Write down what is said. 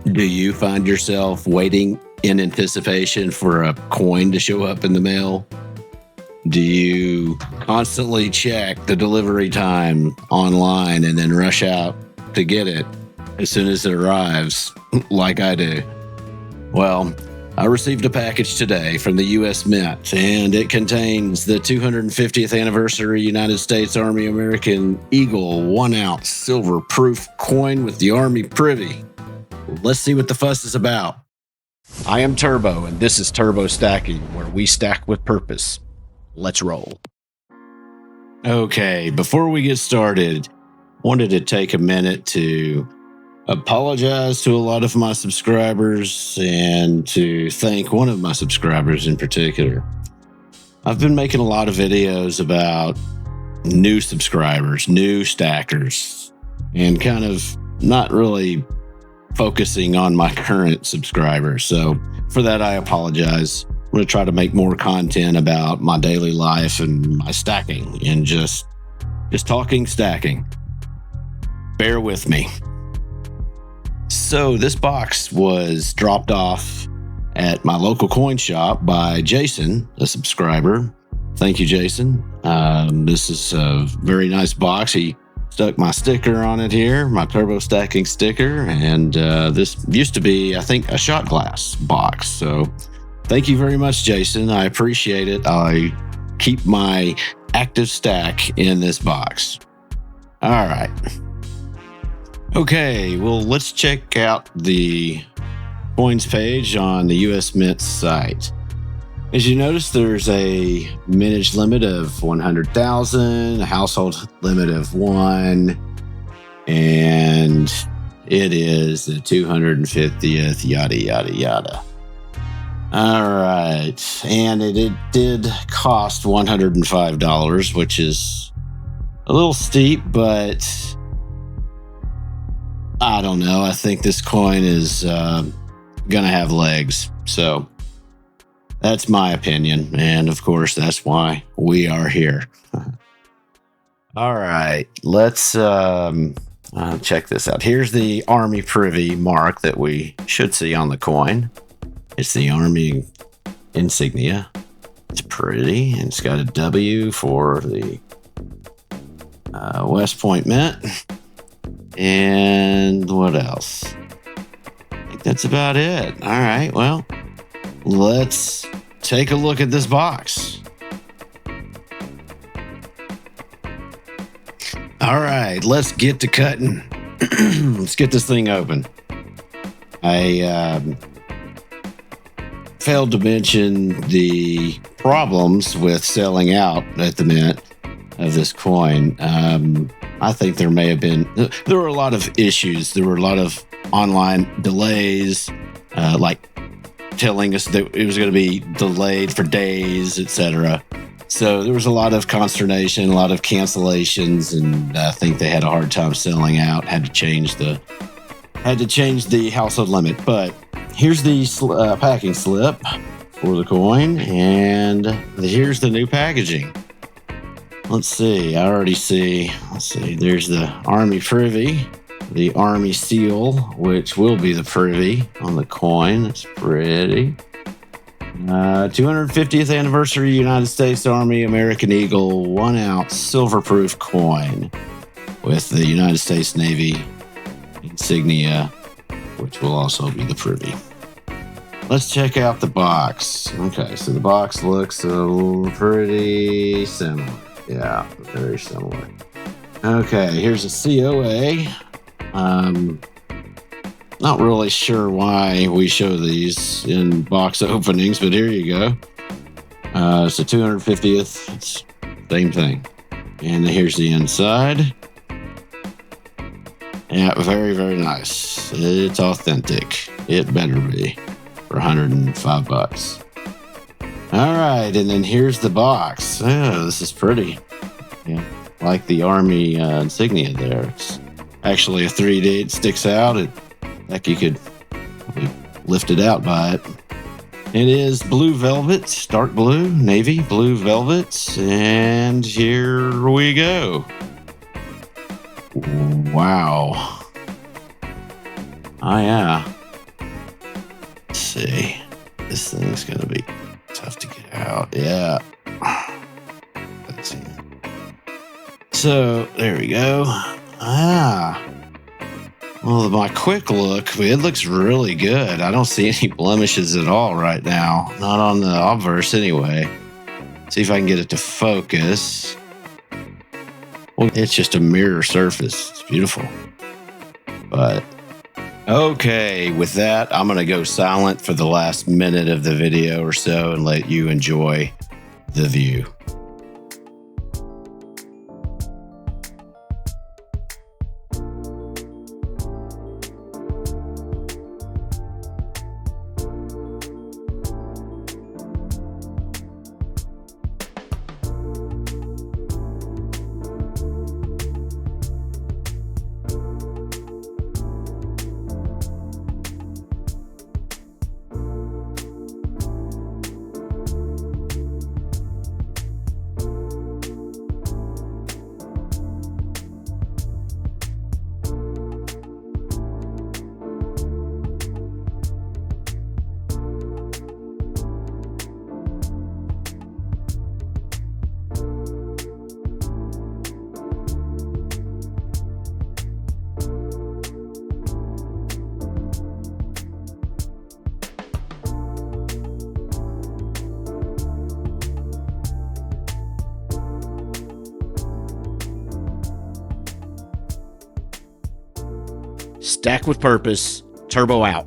Do you find yourself waiting in anticipation for a coin to show up in the mail? Do you constantly check the delivery time online and then rush out to get it as soon as it arrives, like I do? Well, I received a package today from the U.S. Mint, and it contains the 250th anniversary United States Army American Eagle 1-ounce silver proof coin with the Army Privy. Let's see what the fuss is about. I am Turbo, and this is Turbo Stacking, where we stack with purpose. Let's roll. Okay, before we get started, wanted to take a minute to apologize to a lot of my subscribers and to thank one of my subscribers in particular. I've been making a lot of videos about new subscribers, new stackers, and kind of not really focusing on my current subscribers. So for that, I apologize. I'm going to try to make more content about my daily life and my stacking and just talking stacking. Bear with me. So this box was dropped off at my local coin shop by Jason, a subscriber. Thank you, Jason. This is a very nice box. He stuck my sticker on it here, my turbo stacking sticker, and this used to be, I think, a shot glass box. So thank you very much, Jason. I appreciate it. I keep my active stack in this box. All right. Okay, well, let's check out the coins page on the US Mint site. As you notice, there's a mintage limit of 100,000, a household limit of 1, and it is the 250th, yada, yada, yada. All right, and it did cost $105, which is a little steep, but I don't know. I think this coin is going to have legs. So that's my opinion. And of course, that's why we are here. All right. Let's check this out. Here's the Army Privy mark that we should see on the coin. It's the Army insignia. It's pretty. And it's got a W for the West Point Mint. And what else? I think that's about it. All right, well, let's take a look at this box. All right, let's get to cutting. Let's get this thing open. I failed to mention the problems with selling out at the Mint of this coin. I think there were a lot of issues. There were a lot of online delays, like telling us that it was going to be delayed for days, etc. So there was a lot of consternation, a lot of cancellations, and I think they had a hard time selling out. Had to change the household limit. But here's the packing slip for the coin, and here's the new packaging. Let's see. I already see. Let's see. There's the Army Privy, the Army seal, which will be the Privy on the coin. That's pretty. 250th anniversary United States Army American Eagle 1-ounce silver proof coin with the United States Navy insignia, which will also be the Privy. Let's check out the box. Okay, so the box looks pretty similar. Yeah, very similar. Okay, here's a COA. Not really sure why we show these in box openings, but here you go. So 250th, it's same thing. And here's the inside. Yeah, very, very nice. It's authentic. It better be for $105. All right, and then here's the box. Oh, this is pretty. Yeah, like the Army insignia there. It's actually a 3D. It sticks out. Like you could lift it out by it. It is blue velvet, dark blue, navy blue velvet, and here we go. Wow. Oh yeah, see. This thing's going to be tough to get out. Yeah. Let's see. So, there we go. Well, my quick look, it looks really good. I don't see any blemishes at all right now. Not on the obverse anyway. See if I can get it to focus. Well, it's just a mirror surface. It's beautiful. But, okay, with that, I'm going to go silent for the last minute of the video or so and let you enjoy the view. Stack with purpose. Turbo out.